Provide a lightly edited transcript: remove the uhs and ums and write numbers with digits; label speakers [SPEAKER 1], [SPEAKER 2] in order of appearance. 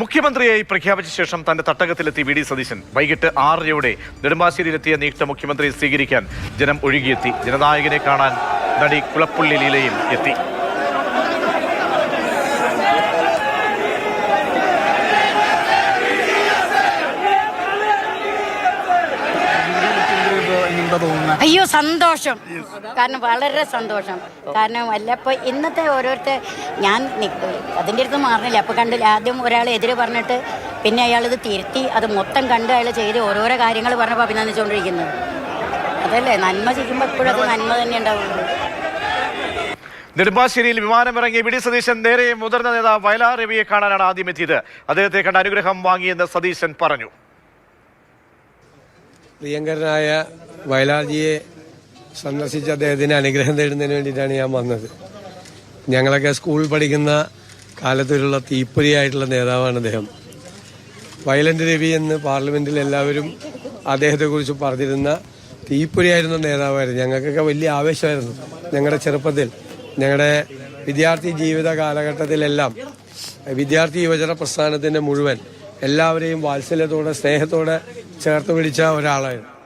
[SPEAKER 1] മുഖ്യമന്ത്രിയായി പ്രഖ്യാപിച്ച ശേഷം തന്റെ തട്ടകത്തിലെത്തി വി ഡി സതീശൻ വൈകിട്ട് 6:30 നെടുമ്പാശ്ശേരിയിലെത്തിയ നിയുക്ത മുഖ്യമന്ത്രിയെ സ്വീകരിക്കാൻ ജനം ഒഴുകിയെത്തി. ജനനായകനെ കാണാൻ നടി കുളപ്പുള്ളി ലീലയിൽ എത്തി.
[SPEAKER 2] അയ്യോ സന്തോഷം, കാരണം വളരെ സന്തോഷം. കാരണം വല്ലപ്പോൾ ഇന്നത്തെ ഓരോരുത്തർ ഞാൻ അതിൻ്റെ അടുത്ത് മാറുന്നില്ല. അപ്പോൾ കണ്ടില്ല, ആദ്യം ഒരാൾ എതിര് പറഞ്ഞിട്ട് പിന്നെ അയാളിത് തിരുത്തി അത് മൊത്തം കണ്ട് അയാൾ ചെയ്ത് ഓരോരോ കാര്യങ്ങൾ പറഞ്ഞപ്പോൾ അഭിനന്ദിച്ചുകൊണ്ടിരിക്കുന്നത്. അതല്ലേ നന്മ ചെയ്യുമ്പോൾ എപ്പോഴും അത് നന്മ തന്നെ ഉണ്ടാവുള്ളൂ.
[SPEAKER 1] നെടുമ്പാശ്ശേരിയിൽ വിമാനമിറങ്ങിയ വി ഡി സതീശൻ നേരെ മുതിർന്ന നേതാവ് വയലാർ രവിയെ കാണാനാണ് ആദ്യം എത്തിയത്. അദ്ദേഹത്തെ കണ്ട് അനുഗ്രഹം വാങ്ങിയെന്ന് സതീശൻ പറഞ്ഞു.
[SPEAKER 3] പ്രിയങ്കരനായ വയലാർജിയെ സന്ദർശിച്ച് അദ്ദേഹത്തിന് അനുഗ്രഹം തേടുന്നതിന് വേണ്ടിയിട്ടാണ് ഞാൻ വന്നത്. ഞങ്ങളൊക്കെ സ്കൂളിൽ പഠിക്കുന്ന കാലത്തിലുള്ള തീപ്പൊരിയായിട്ടുള്ള നേതാവാണ് അദ്ദേഹം. വയലന്റ് രവി എന്ന് പാർലമെന്റിൽ എല്ലാവരും അദ്ദേഹത്തെക്കുറിച്ച് പറഞ്ഞിരുന്ന തീപ്പൊരിയായിരുന്ന നേതാവായിരുന്നു. ഞങ്ങൾക്കൊക്കെ വലിയ ആവേശമായിരുന്നു. ഞങ്ങളുടെ ചെറുപ്പത്തിൽ, ഞങ്ങളുടെ വിദ്യാർത്ഥി ജീവിത കാലഘട്ടത്തിലെല്ലാം വിദ്യാർത്ഥി യുവജന പ്രസ്ഥാനത്തിന്റെ മുഴുവൻ എല്ലാവരെയും വാത്സല്യത്തോടെ സ്നേഹത്തോടെ ചേർത്ത് പിടിച്ച ഒരാളായിരുന്നു.